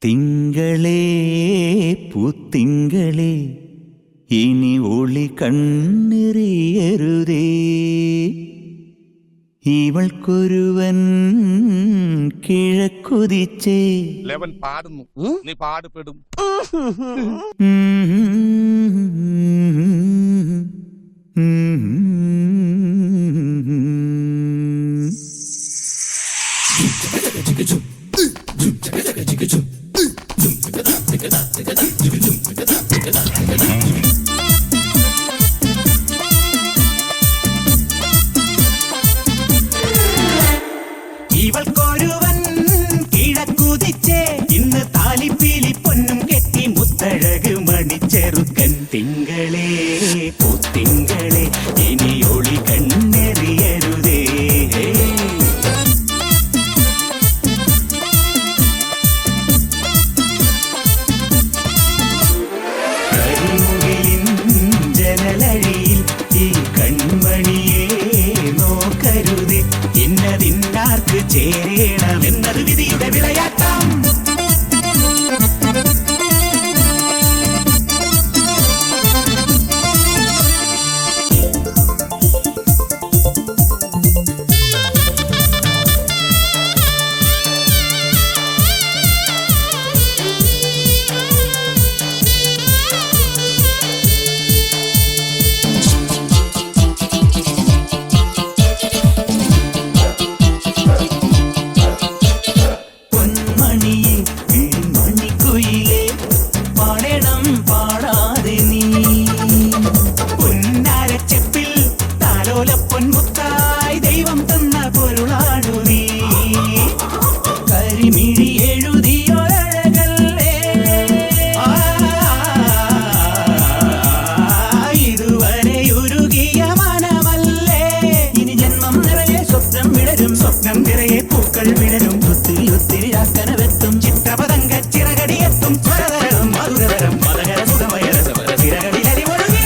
തിങ്കളേ പൂത്തിങ്കളേ ഇനി ഒളി കണ്ണെറിയരുതേ ഇവൾക്കൊരുവൻ കിഴക്കുതിച്ചേ ലെവൻ പാടുന്നു നീ പാടുപെടും ഇവൾക്കൊരുവൻ കിഴക്കുതിച്ചേ ഇന്ന് താലിപ്പീലി പൊന്നും കെട്ടി മുത്തഴക് മണിച്ചെറുക്കൻ തിങ്കളേ പൂത്തിങ്കളേ ഇനി ഒളി കണ്ണെറിയരുതേ കരിമുകിലിൻ ജനലഴിയിൽ ഈ കൺമണിയെ നോക്കരുതേ ഇന്നതിന്നാർക്ക് ചേരണമെന്നത് വിധിയുടെ വിളയാട്ടം പൊന്മുത്തായി ദൈവം തന്ന പൊരുളാണു നീ കരിമിഴി എഴുതിയൊരഴകല്ലേ ഇതുവരെ ഉരുകിയ മനമല്ലേ ഇനി ജന്മം നിറയെ സ്വപ്നം വിടരും സ്വപ്നം നിറയെ പൂക്കൾ വിടരും ഒത്തിരി ഒത്തിരി ആക്കനവെത്തും ചിത്രപതങ്ക ചിറകടിയെത്തും സ്വരതരം മധുരതരം മതകര സുഖമയ രസവര തിരകടി അരിമൊഴുകി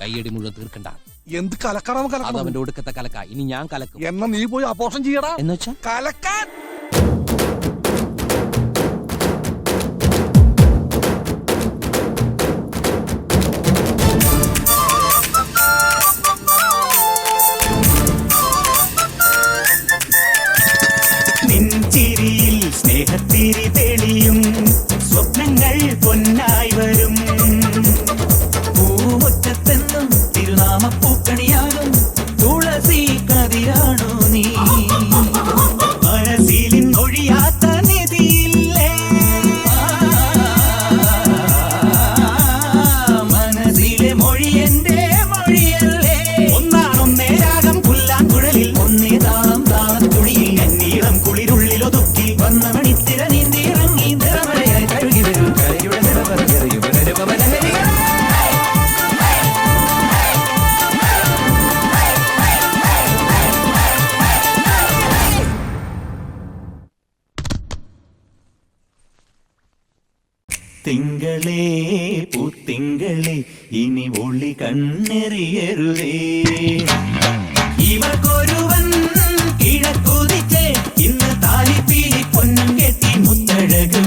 കയ്യടി മുഴുവൻ തീർക്കണ്ട. എന്ത് കലക്കണം അത് അവന്റെ ഒടുക്കത്തെ കലക്ക. ഇനി ഞാൻ കലക്കും. എന്നാ നീ പോയി അപോഷം ചെയ്യടാ. എന്നുവെച്ചാ കലക്കാൻ നെഞ്ചിരിയിൽ സ്നേഹത്തിരി തെളിയും സ്വപ്നങ്ങൾ പൊന്നായി വരും പൂമുറ്റത്തെന്നും തിരുനാമപ്പൂക്കണിയാകും തുളസി കതിരാണോ നീ മനസ്സിലിൻ ഒഴിയാത്ത നിധിയില്ലേ മനസ്സിലെ മൊഴി എന്റെ മൊഴിയല്ലേ ഒന്നാണൊന്നേ രാഗം പുല്ലാങ്കുഴലിൽ ഒന്നേ താളം താളത്തുണിയിൽ എന്നീളം കുളിരുള്ളിൽ ഒതുക്കി വന്ന മണിത്തിര നീന്തി ഇറങ്ങി നിറമഴയായി കഴുകി വരും കരയുടെ നിറവറിയറിയും തിങ്കളേ പൂത്തിങ്കളേ ഇനി ഒളി കണ്ണെറിയരുതേ ഇവർക്കൊരുവൻ കിഴക്കുതിച്ചേ ഇന്ന് താലിപ്പീലി പൊന്നും കെട്ടി മുത്തഴക്